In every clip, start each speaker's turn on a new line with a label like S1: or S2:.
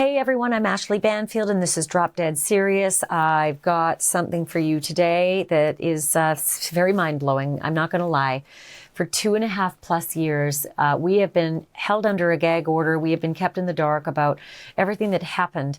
S1: Hey everyone, I'm Ashleigh Banfield and this is Drop Dead Serious. I've got something for you today that is very mind-blowing. I'm not going to lie. For 2.5+ years, we have been held under a gag order. We have been kept in the dark about everything that happened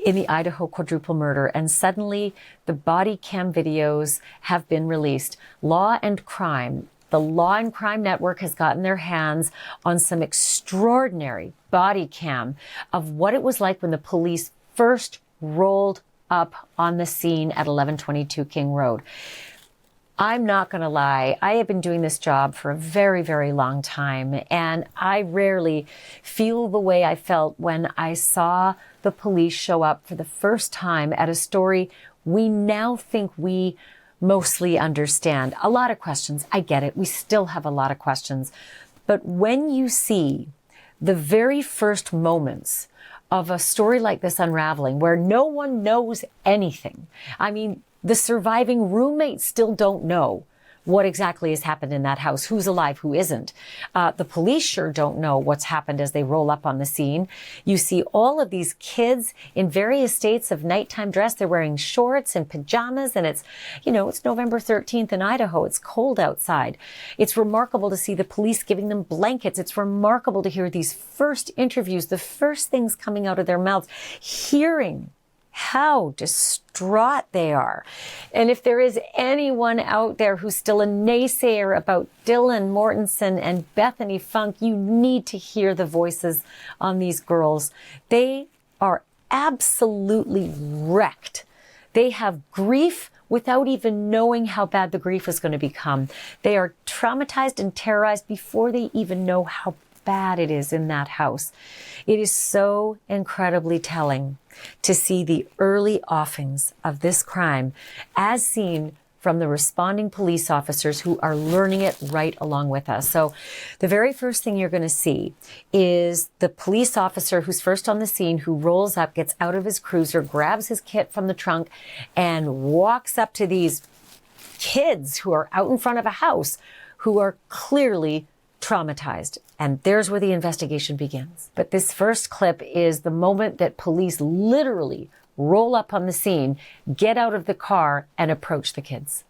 S1: in the Idaho quadruple murder. And suddenly the body cam videos have been released. Law and Crime. The Law and Crime Network has gotten their hands on some extraordinary body cam of what it was like when the police first rolled up on the scene at 1122 King Road. I'm not going to lie. I have been doing this job for a very, very long time, and I rarely feel the way I felt when I saw the police show up for the first time at a story we now think we mostly understand. A lot of questions. I get it. We still have a lot of questions. But when you see the very first moments of a story like this unraveling, where no one knows anything, I mean, the surviving roommates still don't know what exactly has happened in that house, who's alive, who isn't. The police sure don't know what's happened as they roll up on the scene. You see all of these kids in various states of nighttime dress. They're wearing shorts and pajamas, and it's November 13th in Idaho. It's cold outside. It's remarkable to see the police giving them blankets. It's remarkable to hear these first interviews, the first things coming out of their mouths, hearing how distraught they are. And if there is anyone out there who's still a naysayer about Dylan Mortensen and Bethany Funk, you need to hear the voices on these girls. They are absolutely wrecked. They have grief without even knowing how bad the grief is going to become. They are traumatized and terrorized before they even know how bad it is in that house. It is so incredibly telling to see the early offings of this crime as seen from the responding police officers who are learning it right along with us. So the very first thing you're going to see is the police officer who's first on the scene, who rolls up, gets out of his cruiser, grabs his kit from the trunk, and walks up to these kids who are out in front of a house who are clearly traumatized. And there's where the investigation begins. But this first clip is the moment that police literally roll up on the scene, get out of the car, and approach the kids.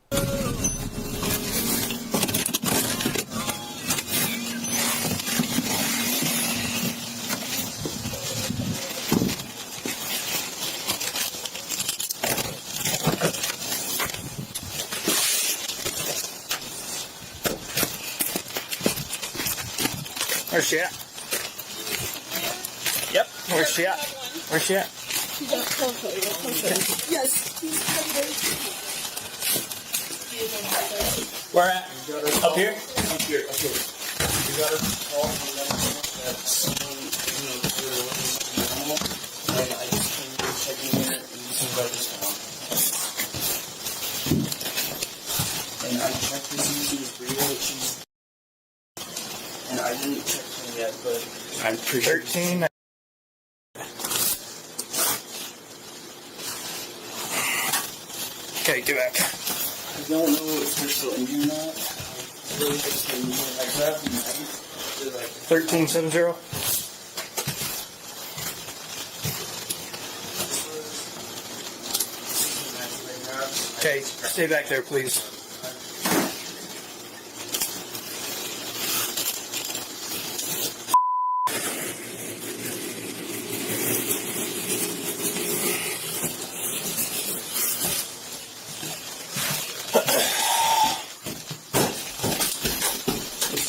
S2: Where's she at? Yep. Where's she at? Where's she at?
S3: Yes.
S2: Where at? Up here?
S3: Up here. Okay. You got her call from them that someone, was normal. And I just came here checking in and using register. And I checked to see if she was real, if she's. And I didn't check her yet, but I'm pretty sure.
S2: 13. Okay, get back.
S3: I don't know if they're still in here or not. I really just didn't know. I grabbed them. They're like
S2: 1370. Okay, stay back there, please.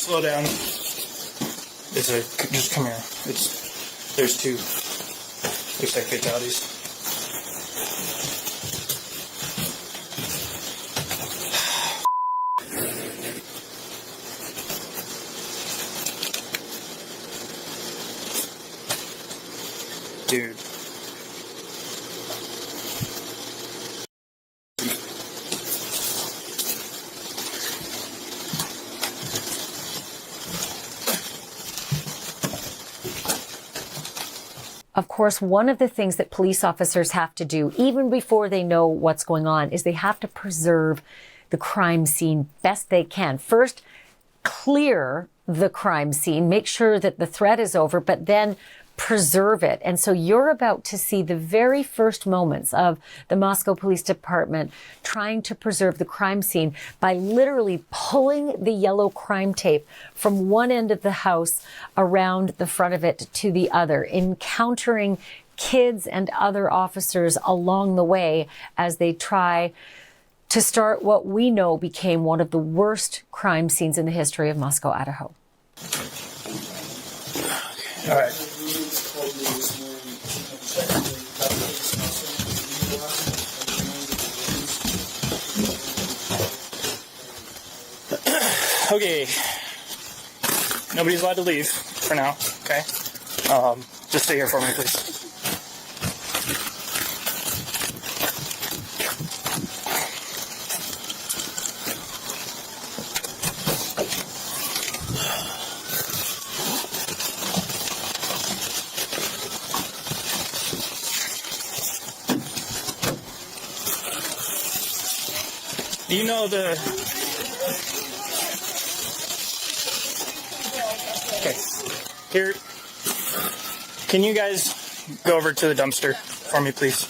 S2: Slow down. Just come here. There's two. Looks like fatalities. Dude.
S1: Of course, one of the things that police officers have to do, even before they know what's going on, is they have to preserve the crime scene best they can. First, clear the crime scene, make sure that the threat is over, but then preserve it. And so you're about to see the very first moments of the Moscow Police Department trying to preserve the crime scene by literally pulling the yellow crime tape from one end of the house around the front of it to the other, encountering kids and other officers along the way as they try to start what we know became one of the worst crime scenes in the history of Moscow, Idaho.
S2: All right. Okay. Nobody's allowed to leave for now, okay? Just stay here for me, please. Do you know the... Okay. Here. Can you guys go over to the dumpster for me, please?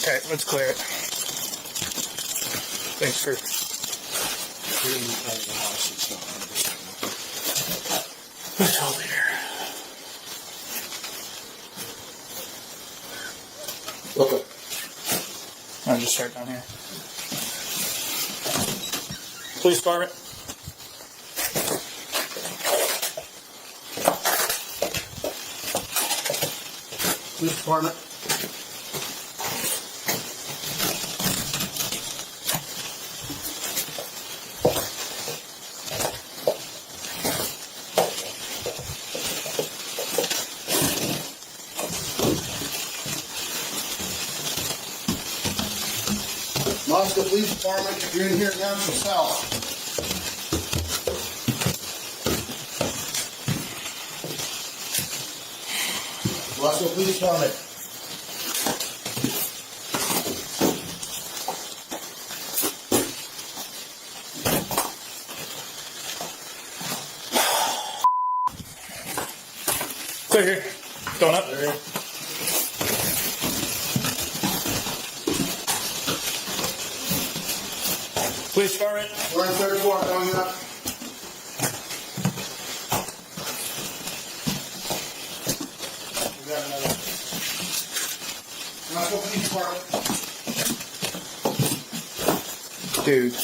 S2: Okay, let's clear it. Thanks for... It's all here.
S3: Okay.
S2: I'll just start down here. Police department.
S3: Police department. Moscow Police Department, if you're in here, announce yourself. Moscow Police Department.
S2: Clear here. Going up.
S3: There.
S2: Police department.
S3: We're on third floor, going up. We got another. Moscow Police Department.
S2: Dude.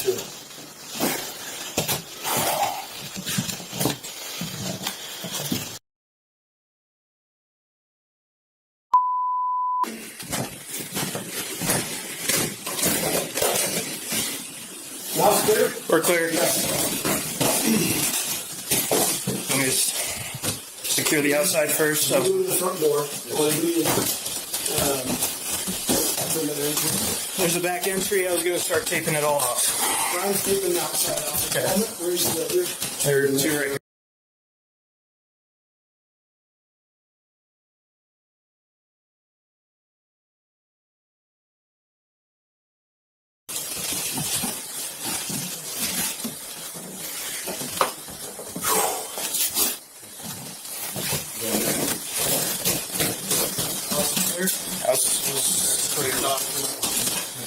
S3: Moscow clear?
S2: We're clear.
S3: Yes.
S2: Let me just secure the outside first. So.
S3: Go to the front door.
S2: There's a back entry. I was going to start taping it all off.
S3: Brian's taping the outside off.
S2: Okay.
S3: Where's the other?
S2: There are two right here. House is clear.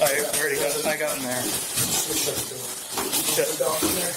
S2: I already got it. I got in there. Shut. Oh, man.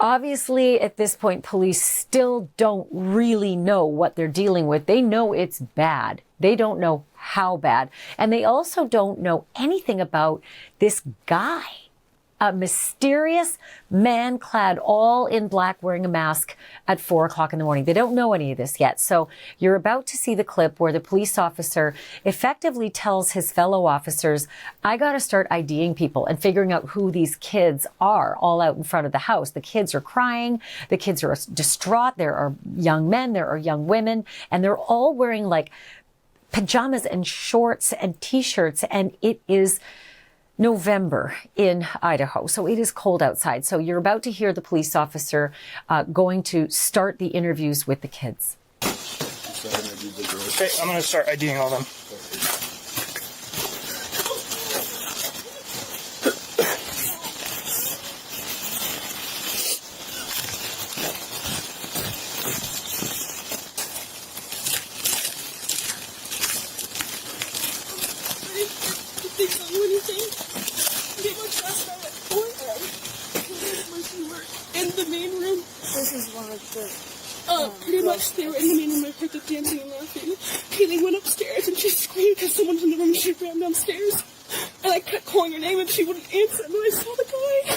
S1: Obviously, at this point, police still don't really know what they're dealing with. They know it's bad. They don't know how bad. And they also don't know anything about this guy. A mysterious man clad all in black wearing a mask at 4 o'clock in the morning. They don't know any of this yet. So you're about to see the clip where the police officer effectively tells his fellow officers, I got to start IDing people and figuring out who these kids are all out in front of the house. The kids are crying. The kids are distraught. There are young men. There are young women. And they're all wearing like pajamas and shorts and t-shirts. And it is November in Idaho, so it is cold outside. So you're about to hear the police officer going to start the interviews with the kids.
S2: Okay, I'm going to start IDing all of them.
S4: Pretty much they were in the main room. I heard them dancing and laughing. Kaylee went upstairs and she screamed because someone was in the room and she ran downstairs. And I kept calling her name and she wouldn't answer. And then I saw the guy.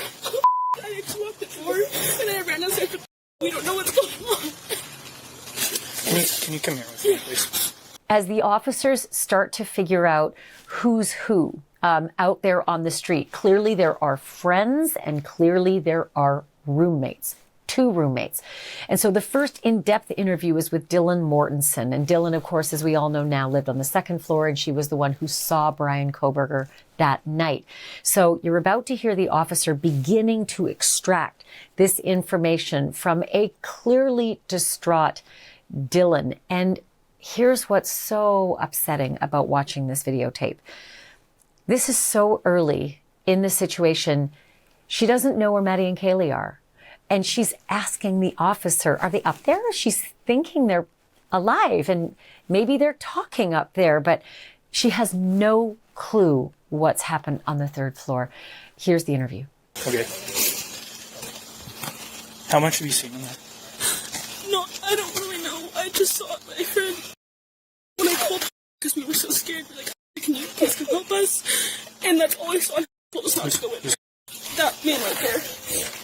S4: I just locked the door and I ran downstairs. But we don't know what's going on.
S2: Can you come here with me, please?
S1: As the officers start to figure out who's who out there on the street, clearly there are friends and clearly there are roommates. 2 roommates. And so the first in-depth interview was with Dylan Mortensen. And Dylan, of course, as we all know now, lived on the 2nd floor, and she was the one who saw Bryan Kohberger that night. So you're about to hear the officer beginning to extract this information from a clearly distraught Dylan. And here's what's so upsetting about watching this videotape. This is so early in the situation. She doesn't know where Maddie and Kaylee are. And she's asking the officer, are they up there? She's thinking they're alive and maybe they're talking up there, but she has no clue what's happened on the 3rd floor. Here's the interview.
S2: Okay. How much have you seen in there?
S4: No, I don't really know. I just saw it. I heard when I called because we were so scared. We're like, can you please come help us? And that's all I saw. I told us not to go in there. That man right there.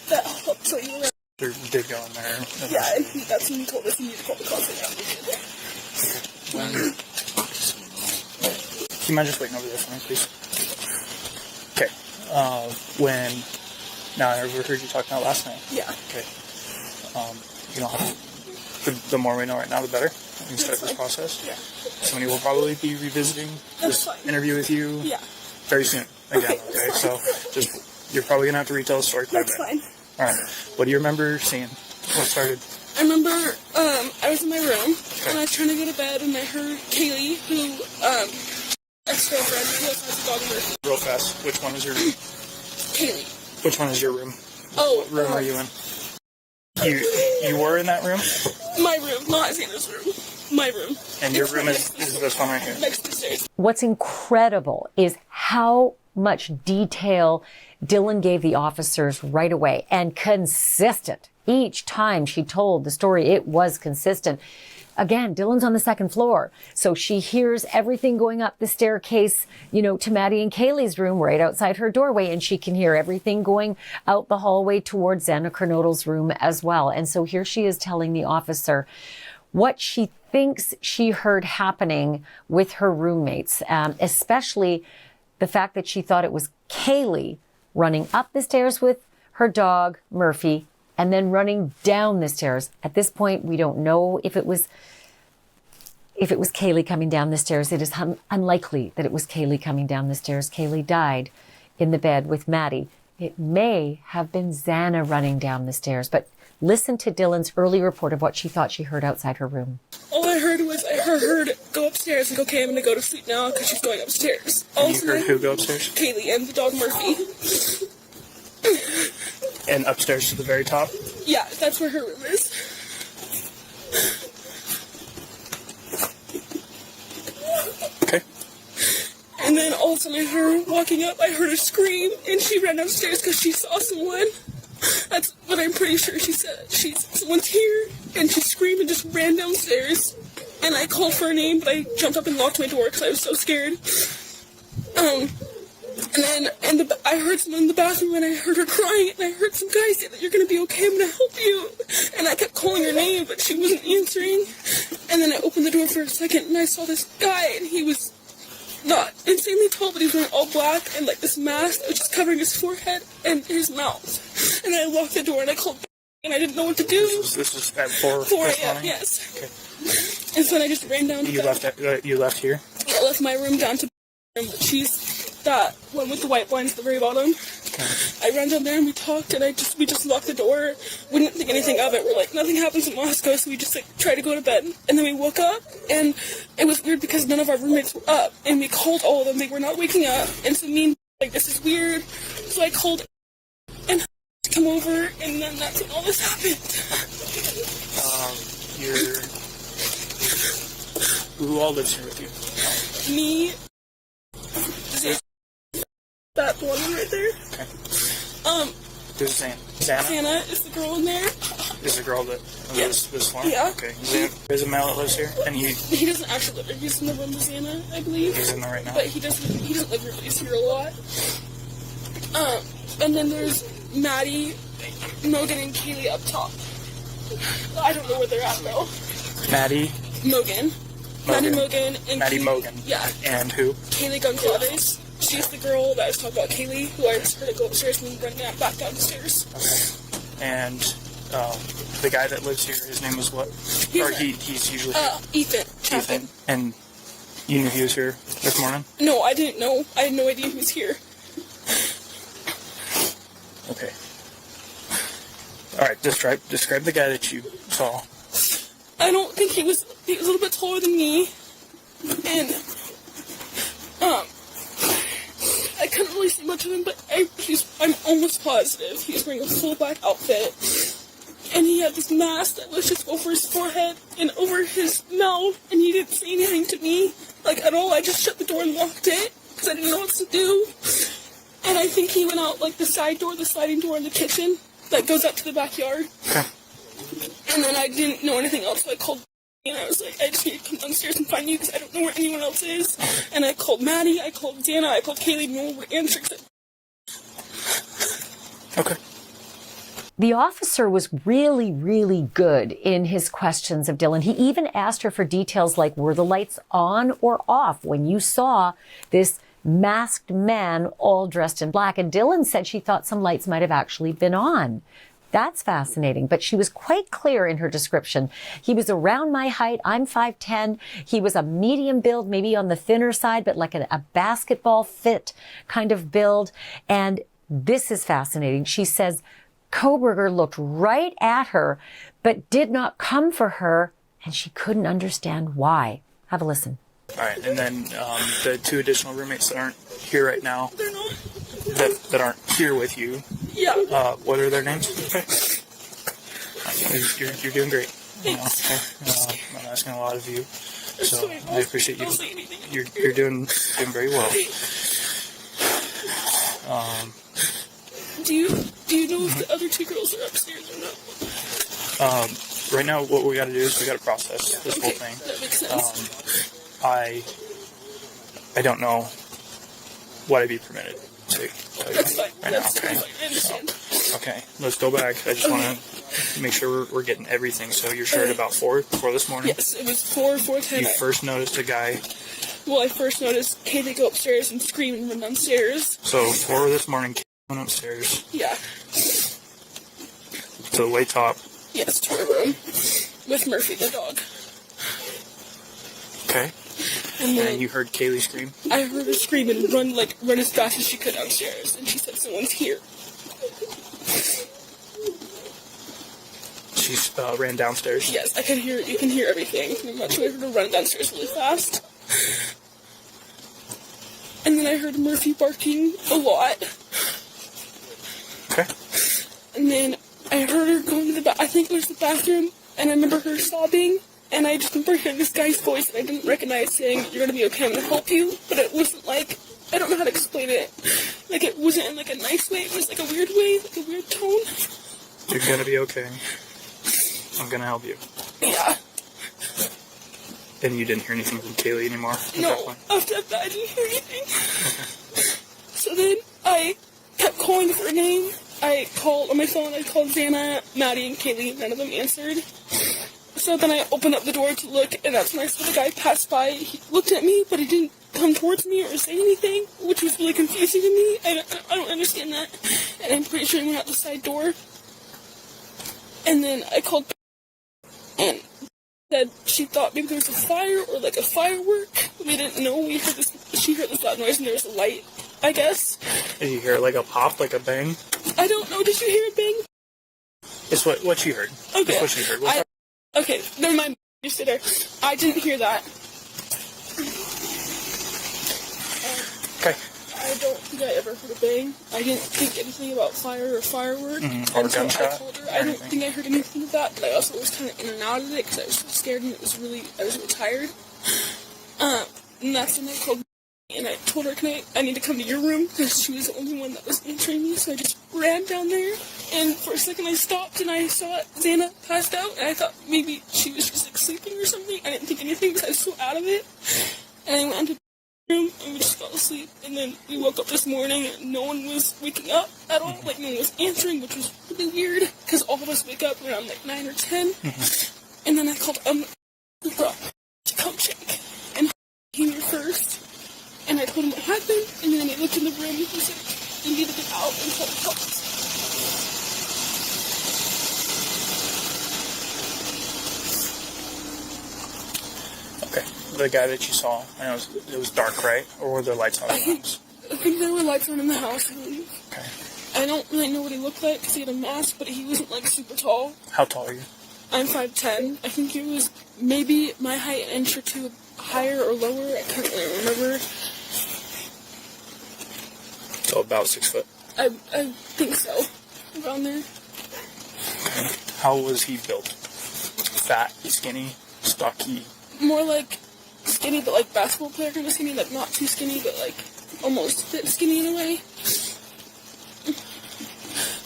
S4: That helped show you around.
S2: They did go in there.
S4: Yeah, and that's when he told us he needed to call the cops.
S2: Okay. Do you mind just waiting over there for me, please? Okay. Now I overheard you talking about last night.
S4: Yeah.
S2: Okay. You know, the more we know right now, the better. We can start this process.
S4: Yeah.
S2: Somebody will probably be revisiting this interview with you.
S4: Yeah.
S2: Very soon. Again. Okay. So just. You're probably going to have to retell the story quite a bit.
S4: That's fine.
S2: All right. What do you remember seeing? What started?
S4: I remember I was in my room, and I was trying to go to bed, and I heard Kaylee, who, ex-girlfriend, who also has a dog Murphy.
S2: Real fast. Which one is your room?
S4: Kaylee.
S2: Which one is your room?
S4: Oh.
S2: What room are you in? You were in that room?
S4: My room, not Xana's room. My room.
S2: And your room is this one right here?
S4: Next to the stairs.
S1: What's incredible is how much detail Dylan gave the officers right away, and consistent. Each time she told the story, it was consistent. Again, Dylan's on the 2nd floor, so she hears everything going up the staircase, to Maddie and Kaylee's room right outside her doorway, and she can hear everything going out the hallway towards Xana Kernodle's room as well. And so here she is telling the officer what she thinks she heard happening with her roommates, especially the fact that she thought it was Kaylee running up the stairs with her dog, Murphy, and then running down the stairs. At this point, we don't know if it was Kaylee coming down the stairs. It is unlikely that it was Kaylee coming down the stairs. Kaylee died in the bed with Maddie. It may have been Xana running down the stairs, but listen to Dylan's early report of what she thought she heard outside her room.
S4: All I heard was I heard her go upstairs and go, okay, I'm going to go to sleep now because she's going upstairs.
S2: And you heard who go upstairs?
S4: Kaylee and the dog Murphy.
S2: And upstairs to the very top?
S4: Yeah, that's where her room is.
S2: Okay.
S4: And then all of a sudden I heard her walking up, I heard her scream, and she ran upstairs because she saw someone. That's but I'm pretty sure she said someone's here, and she screamed and just ran downstairs. And I called for her name, but I jumped up and locked my door because I was so scared. And then I heard someone in the bathroom, and I heard her crying, and I heard some guy say that you're going to be okay, I'm going to help you. And I kept calling her name, but she wasn't answering. And then I opened the door for a second, and I saw this guy, and he was not insanely tall, but he was wearing all black, and like this mask that was just covering his forehead and his mouth. And I locked the door, and I called, and I didn't know what to do.
S2: This was at 4
S4: a.m., yes.
S2: Okay.
S4: And so then I just ran down to
S2: you left here?
S4: Yeah, I left my room down to but she's that one with the white blinds at the very bottom.
S2: Okay.
S4: I ran down there and we talked, and we just locked the door. We didn't think anything of it. We're like, nothing happens in Moscow, so we just like tried to go to bed. And then we woke up, and it was weird because none of our roommates were up, and we called all of them. They were not waking up, and so me and like, this is weird. So I called and to come over, and then that's when all this happened.
S2: Who all lives here with you?
S4: Me, that one right there.
S2: Okay. Who's Xana?
S4: Xana is the girl in there.
S2: Is the girl that lives this floor?
S4: Yeah.
S2: Okay. There's a male that lives here, and
S4: he doesn't actually live here. He's in the room with Xana, I believe.
S2: He's in there right now.
S4: But he doesn't live here. He's here a lot. And then there's Maddie, Mogen, and Kaylee up top. I don't know where they're at though.
S2: Maddie
S4: Mogen. Maddie Mogen and
S2: Maddie Mogen.
S4: Yeah.
S2: And who?
S4: Kaylee Goncalves. She's the girl that I was talking about, Kaylee, who I just heard go upstairs and run back downstairs.
S2: Okay. And the guy that lives here, his name was what? He's usually here?
S4: Ethan. Chapin.
S2: Ethan. And you knew he was here this morning?
S4: No, I didn't know. I had no idea he was here.
S2: Okay. All right. Describe the guy that you saw.
S4: I don't think he was a little bit taller than me, and I couldn't really see much of him, but I'm almost positive he was wearing a full black outfit, and he had this mask that was just over his forehead and over his mouth, and he didn't say anything to me, like, at all. I just shut the door and locked it, because I didn't know what to do, and I think he went out, like, the side door, the sliding door in the kitchen, that goes out to the backyard.
S2: Okay.
S4: And then I didn't know anything else, so I called, and I was like, I just need to come downstairs and find you because I don't know where anyone else is. And I called Maddie, I called Xana, I called Kaylee, no one would answer.
S2: Okay.
S1: The officer was really, really good in his questions of Dylan. He even asked her for details like, were the lights on or off when you saw this masked man all dressed in black? And Dylan said she thought some lights might have actually been on. That's fascinating. But she was quite clear in her description. He was around my height. I'm 5'10". He was a medium build, maybe on the thinner side, but like a basketball fit kind of build. And this is fascinating. She says Kohberger looked right at her, but did not come for her, and she couldn't understand why. Have a listen.
S2: All right, and then the two additional roommates that aren't here right now,
S4: They're not.
S2: that aren't here with you.
S4: Yeah.
S2: What are their names? Okay. You're doing great.
S4: Thanks.
S2: Okay. I'm asking a lot of you, so
S4: sorry,
S2: I appreciate you.
S4: I'll say anything.
S2: You're doing very well.
S4: Do you know if the other two girls are upstairs or not?
S2: Right now, what we got to do is we got to process this whole thing.
S4: That makes sense.
S2: I don't know what I'd be permitted to tell you
S4: That's fine.
S2: right
S4: That's
S2: now. Okay.
S4: fine. I understand.
S2: Okay, let's go back. I just want to make sure we're getting everything. So you're sure at about 4 this morning?
S4: Yes, it was 4:10.
S2: You first noticed a guy.
S4: Well, I first noticed Kaylee go upstairs and scream and run downstairs.
S2: So 4 this morning, went upstairs
S4: Yeah.
S2: to the way top.
S4: Yes, to her room with Murphy the dog.
S2: Okay.
S4: And then
S2: And you heard Kaylee scream.
S4: I heard her scream and run as fast as she could downstairs, and she said someone's here.
S2: She ran downstairs.
S4: Yes, I can hear. You can hear everything. I'm not sure I heard her run downstairs really fast. And then I heard Murphy barking a lot.
S2: Okay.
S4: And then I heard her going to I think it was the bathroom, and I remember her sobbing, and I just remember hearing this guy's voice that I didn't recognize saying, "You're gonna be okay, I'm gonna help you," but it wasn't like, I don't know how to explain it. Like, it wasn't in like a nice way, it was like a weird way, like a weird tone.
S2: You're gonna be okay. I'm gonna help you.
S4: Yeah.
S2: And you didn't hear anything from Kaylee anymore?
S4: No, after that I didn't hear anything. So then I kept calling her name. I called on my phone, I called Xana, Maddie, and Kaylee. None of them answered. So then I opened up the door to look, and that's when I saw the guy pass by. He looked at me, but he didn't come towards me or say anything, which was really confusing to me. I don't understand that. And I'm pretty sure he went out the side door. And then I called and said she thought maybe there was a fire or like a firework. We didn't know. She heard this loud noise and there was a light, I guess.
S2: Did you hear like a pop, like a bang?
S4: I don't know. Did you hear a bang?
S2: It's what she heard.
S4: Okay.
S2: It's what she heard.
S4: Okay, never mind. You sit there. I didn't hear that.
S2: Okay.
S4: I don't think I ever heard a bang. I didn't think anything about fire or firework.
S2: Or a gunshot.
S4: I told her. I don't think I heard anything of that, but I also was kind of in and out of it because I was so scared and I was really tired. And that's when I called and I told her, I need to come to your room because she was the only one that was answering me, so I just ran down there. And for a second I stopped and I saw Xana passed out and I thought maybe she was just like sleeping or something. I didn't think anything because I was so out of it. And I went into the room and we just fell asleep. And then we woke up this morning and no one was waking up at all. Like no one was answering, which was really weird because all of us wake up around like 9 or 10. And then I called to come check. And he came here first. And I told him what happened. And then he looked in the room and he said he needed to get out and call the cops.
S2: Okay. The guy that you saw, I know it was dark, right? Or were there lights on in the house?
S4: I think there were lights on in the house, I believe.
S2: Okay.
S4: I don't really know what he looked like because he had a mask, but he wasn't like super tall.
S2: How tall are you?
S4: I'm 5'10". I think he was maybe my height an inch or two higher or lower. I can't really remember.
S2: So about 6 foot.
S4: I think so. Around there.
S2: Okay. How was he built? Fat, skinny, stocky?
S4: More like skinny, but like basketball player kind of skinny. Like not too skinny, but like almost fit skinny in a way.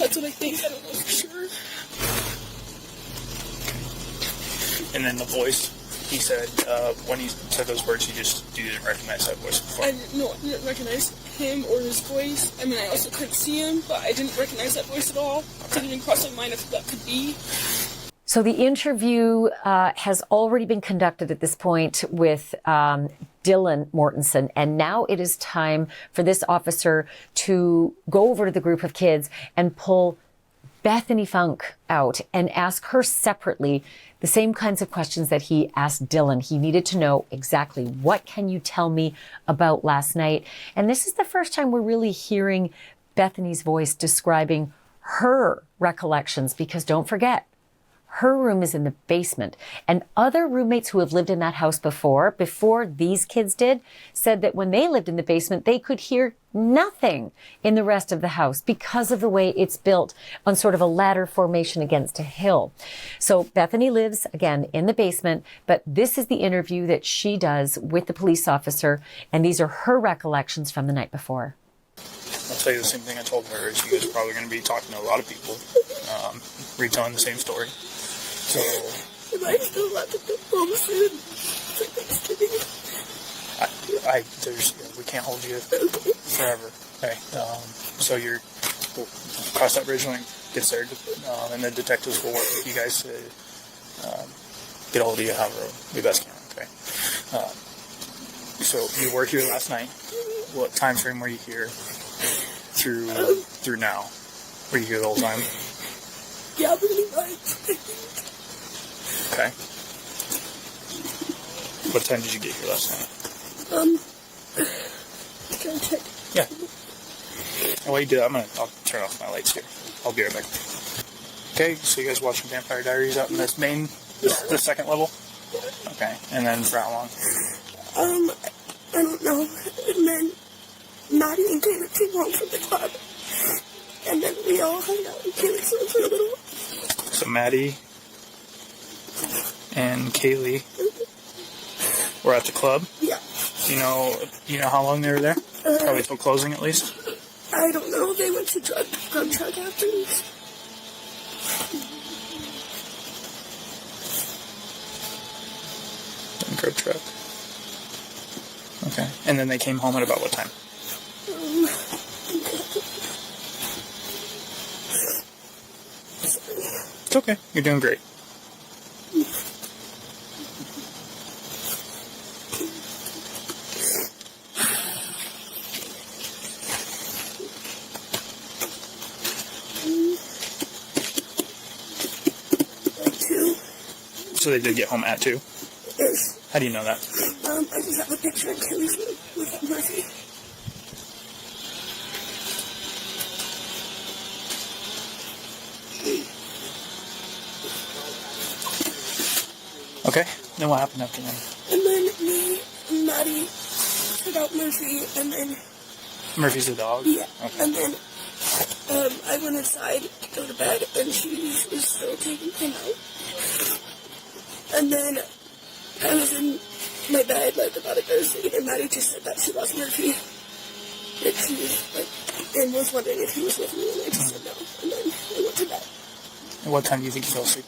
S4: That's what I think. I don't know for sure.
S2: And then the voice, he said, when he said those words, you didn't recognize that voice before.
S4: I didn't recognize him or his voice. I mean, I also couldn't see him, but I didn't recognize that voice at all. It didn't even cross my mind if that could be.
S1: So the interview has already been conducted at this point with Dylan Mortensen, and now it is time for this officer to go over to the group of kids and pull Bethany Funk out and ask her separately the same kinds of questions that he asked Dylan. He needed to know exactly what can you tell me about last night. And this is the first time we're really hearing Bethany's voice describing her recollections, because don't forget, her room is in the basement, and other roommates who have lived in that house before these kids did, said that when they lived in the basement, they could hear nothing in the rest of the house because of the way it's built on sort of a ladder formation against a hill. So Bethany lives, again, in the basement, but this is the interview that she does with the police officer, and these are her recollections from the night before.
S2: I'll tell you the same thing I told her, is you guys are probably going to be talking to a lot of people, retelling the same story. So,
S4: Am I still allowed to go home soon?
S2: we can't hold you forever. Okay. So we'll cross that bridge when it gets there, and the detectives will work with you guys to get a hold of you however we best can. Okay. So you were here last night. What time frame were you here through now? Were you here the whole time?
S4: Yeah, pretty much.
S2: Okay. What time did you get here last night?
S4: Can I check?
S2: Yeah. And while you do that, I'll turn off my lights here. I'll be right back. Okay, so you guys watching Vampire Diaries out in this the second level? Okay, and then for how long?
S4: I don't know. And then Maddie and Kaylee came home from the club. And then we all hung out in Kaylee's room for a little while.
S2: So Maddie and Kaylee were at the club?
S4: Yeah.
S2: You know how long they were there? Probably till closing at least?
S4: I don't know. They went to drug truck afterwards.
S2: In grub truck. Okay. And then they came home at about what time? It's okay. You're doing great. So they did get home at 2?
S4: Yes.
S2: How do you know that?
S4: I just have a picture of Kaylee's with Murphy.
S2: Okay. Then what happened after that?
S4: And then me and Maddie took out Murphy, and then...
S2: Murphy's the dog?
S4: Yeah.
S2: Okay.
S4: And then I went inside to go to bed, and she was still taking him out. And then I was in my bed, like, about to go to sleep, and Maddie just said that she lost Murphy. And she was, like, and was wondering if he was with me, and I just said no. And then I went to bed.
S2: And what time do you think you fell asleep?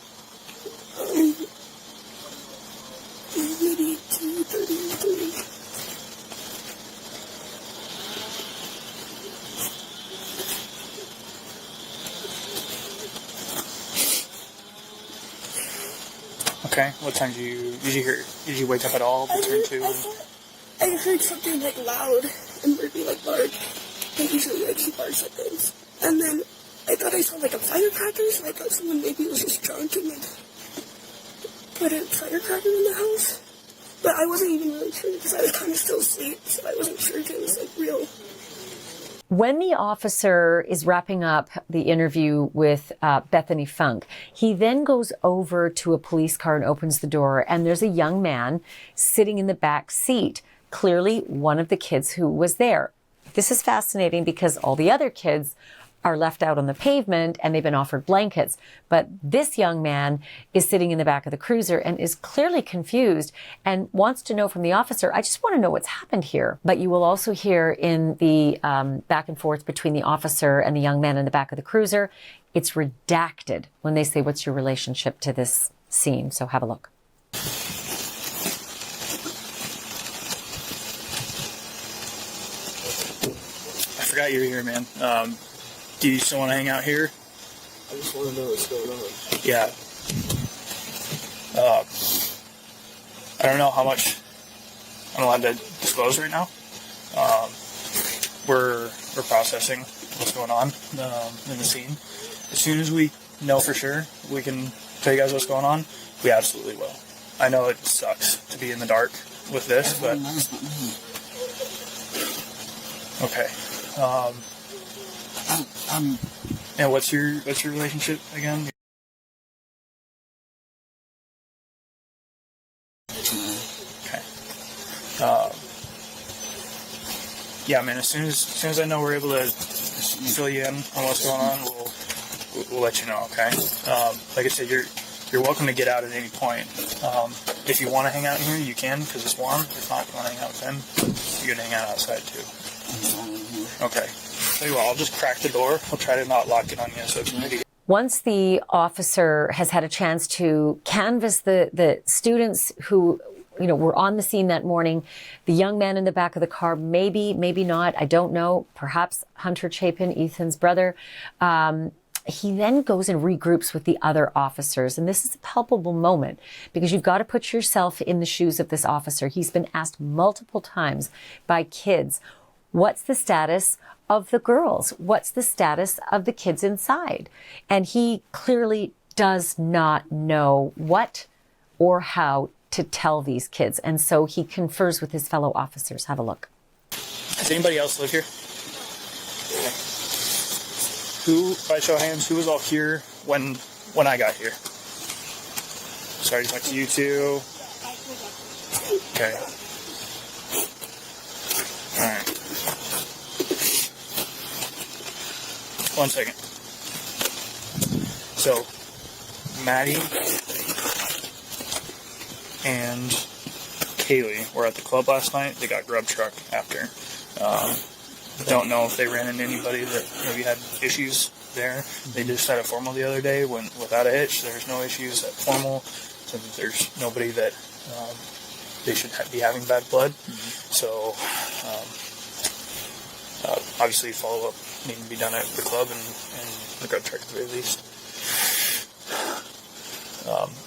S4: Maybe 2:30 or 3.
S2: Okay. What time did you wake up at all between 2?
S4: I heard something, like, loud and Murphy, like, bark. And usually, like, she barks at things. And then I thought I saw, like, a firecracker, so I thought someone maybe was just drunk and, like, put a firecracker in the house. But I wasn't even really sure because I was kind of still asleep, so I wasn't sure if it was, like, real.
S1: When the officer is wrapping up the interview with Bethany Funk, he then goes over to a police car and opens the door, and there's a young man sitting in the back seat, clearly one of the kids who was there. This is fascinating because all the other kids are left out on the pavement and they've been offered blankets. But this young man is sitting in the back of the cruiser and is clearly confused and wants to know from the officer, I just want to know what's happened here. But you will also hear in the back and forth between the officer and the young man in the back of the cruiser, it's redacted when they say, what's your relationship to this scene? So have a look.
S2: I forgot you were here, man. Do you still want to hang out here?
S3: I just want to know what's going on.
S2: Yeah. I don't know how much I'm allowed to disclose right now. We're processing what's going on in the scene. As soon as we know for sure, we can tell you guys what's going on. We absolutely will. I know it sucks to be in the dark with this, but okay. And what's your relationship again? Okay. Yeah, man. As soon as I know we're able to fill you in on what's going on, we'll let you know. Okay. Like I said, you're welcome to get out at any point. If you want to hang out here, you can because it's warm. If not, you want to hang out with them, you can hang out outside too. Okay. Tell you what, I'll just crack the door. I'll try to not lock it on you. So
S1: once the officer has had a chance to canvass the students who, you know, were on the scene that morning, the young man in the back of the car, maybe not, I don't know, perhaps Hunter Chapin, Ethan's brother, he then goes and regroups with the other officers. And this is a palpable moment because you've got to put yourself in the shoes of this officer. He's been asked multiple times by kids, what's the status of the girls? What's the status of the kids inside? And he clearly does not know what or how to tell these kids. And so he confers with his fellow officers. Have a look.
S2: Does anybody else live here? Who, by show of hands, who was all here when I got here? Sorry to talk to you too. Okay. All right. One second. So, Maddie and Kaylee were at the club last night. They got grub truck after. Don't know if they ran into anybody that maybe had issues there. They just had a formal the other day without a hitch. There's no issues at formal. So there's nobody that they should be having bad blood. So obviously follow-up needing to be done at the club and the drug check at the very least.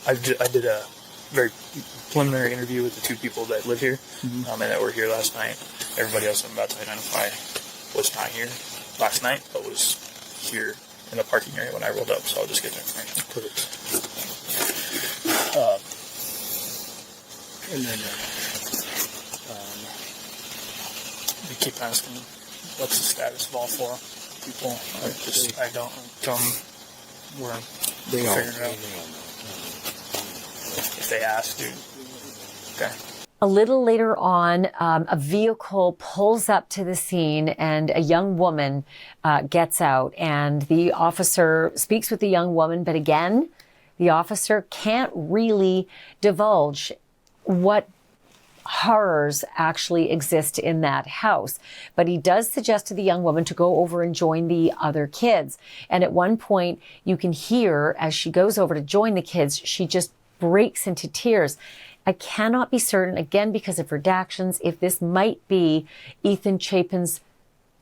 S2: I did a very preliminary interview with the 2 people that live here and that were here last night. Everybody else I'm about to identify was not here last night, but was here in the parking area when I rolled up, so I'll just get the information.
S3: Perfect. And then
S2: They keep asking what's the status of all 4 people. I don't tell them we're figuring it out. If they ask, dude. Okay.
S1: A little later on, a vehicle pulls up to the scene and a young woman gets out, and the officer speaks with the young woman, but again, the officer can't really divulge what horrors actually exist in that house. But he does suggest to the young woman to go over and join the other kids. And at one point, you can hear as she goes over to join the kids, she just breaks into tears. I cannot be certain, again, because of redactions, if this might be Ethan Chapin's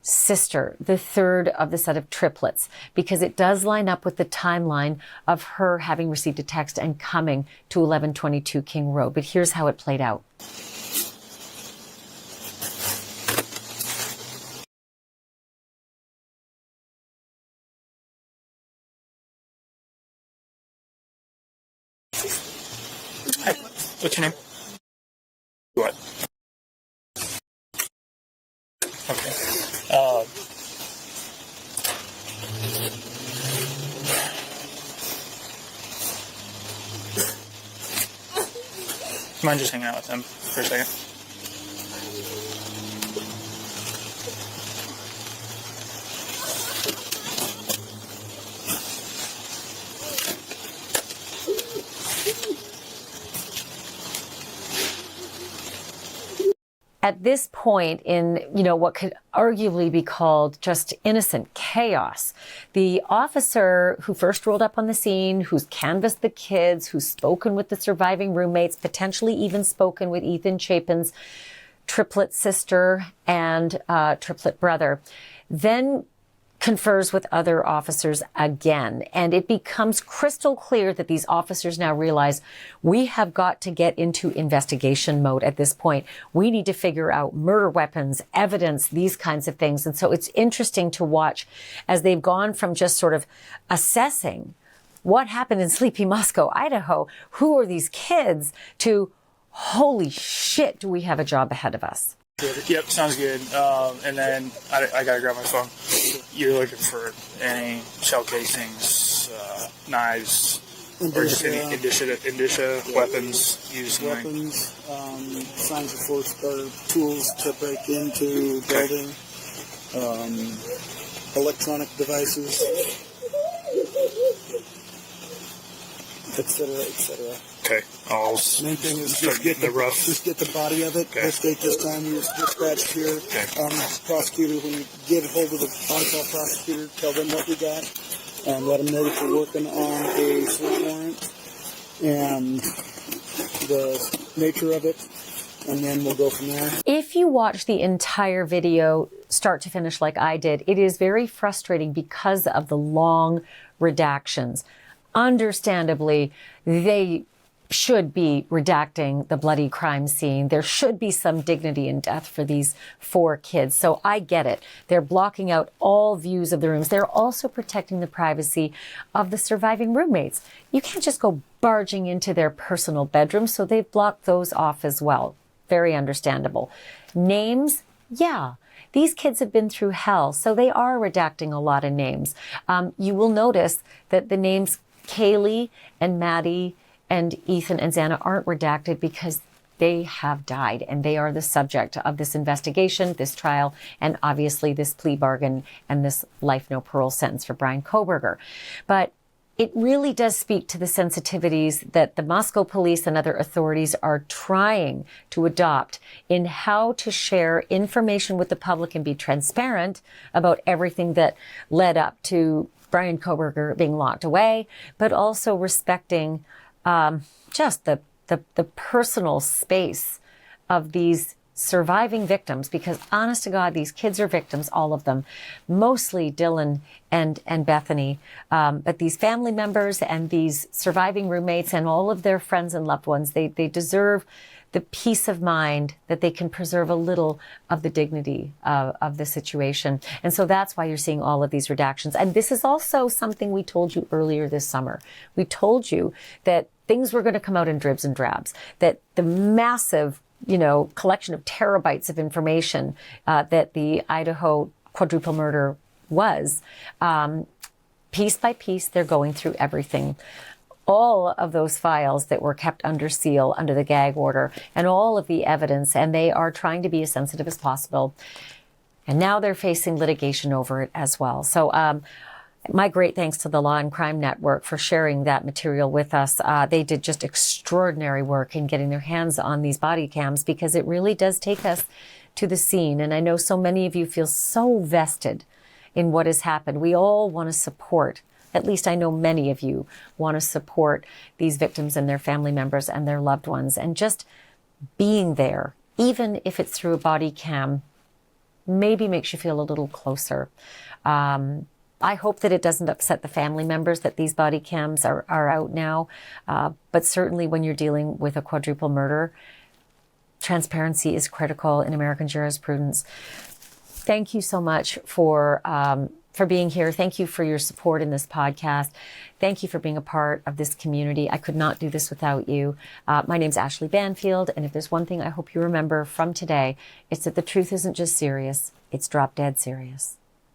S1: sister, the 3rd of the set of triplets, because it does line up with the timeline of her having received a text and coming to 1122 King Road. But here's how it played out.
S2: Hi, what's your name? What? Okay. Mind just hanging out with them for a second?
S1: At this point in, what could arguably be called just innocent chaos, the officer who first rolled up on the scene, who's canvassed the kids, who's spoken with the surviving roommates, potentially even spoken with Ethan Chapin's triplet sister and triplet brother, then confers with other officers again. And it becomes crystal clear that these officers now realize we have got to get into investigation mode at this point. We need to figure out murder weapons, evidence, these kinds of things. And so it's interesting to watch as they've gone from just sort of assessing what happened in Sleepy Moscow, Idaho, who are these kids, to holy shit, do we have a job ahead of us.
S2: Yep, sounds good. And then I gotta grab my phone. You're looking for any shell casings, knives, or just any indicia weapons used.
S3: Weapons, signs of force, or tools to break into building, electronic devices, etc., etc.
S2: Okay, I'll
S3: Main thing is
S2: start getting the rough.
S3: Just get the body of it.
S2: Okay.
S3: Let's take this time. We was dispatched here.
S2: Okay.
S3: Prosecutor, when you get hold of the on-call prosecutor, tell them what we got, and let them know that you're working on a search warrant and the nature of it, and then we'll go from there.
S1: If you watch the entire video start to finish like I did, it is very frustrating because of the long redactions. Understandably, they should be redacting the bloody crime scene. There should be some dignity in death for these 4 kids. So I get it. They're blocking out all views of the rooms. They're also protecting the privacy of the surviving roommates. You can't just go barging into their personal bedrooms, so they've blocked those off as well. Very understandable. Names? Yeah. These kids have been through hell, so they are redacting a lot of names. You will notice that the names Kaylee and Maddie and Ethan and Xana aren't redacted because they have died and they are the subject of this investigation, this trial, and obviously this plea bargain and this life no parole sentence for Bryan Kohberger. But it really does speak to the sensitivities that the Moscow police and other authorities are trying to adopt in how to share information with the public and be transparent about everything that led up to Bryan Kohberger being locked away, but also respecting just the personal space of these surviving victims, because honest to God, these kids are victims, all of them, mostly Dylan and Bethany, but these family members and these surviving roommates and all of their friends and loved ones, they deserve the peace of mind that they can preserve a little of the dignity of the situation. And so that's why you're seeing all of these redactions. And this is also something we told you earlier this summer. We told you that things were going to come out in dribs and drabs, that the massive collection of terabytes of information that the Idaho quadruple murder was, piece by piece, they're going through everything. All of those files that were kept under seal, under the gag order, and all of the evidence, and they are trying to be as sensitive as possible. And now they're facing litigation over it as well. So my great thanks to the Law and Crime Network for sharing that material with us. They did just extraordinary work in getting their hands on these body cams, because it really does take us to the scene. And I know so many of you feel so vested in what has happened. We all want to support, at least I know many of you want to support these victims and their family members and their loved ones. And just being there, even if it's through a body cam, maybe makes you feel a little closer. I hope that it doesn't upset the family members that these body cams are out now. But certainly when you're dealing with a quadruple murder, transparency is critical in American jurisprudence. Thank you so much for being here. Thank you for your support in this podcast. Thank you for being a part of this community. I could not do this without you. My name's Ashleigh Banfield, and if there's one thing I hope you remember from today, it's that the truth isn't just serious, it's drop dead serious.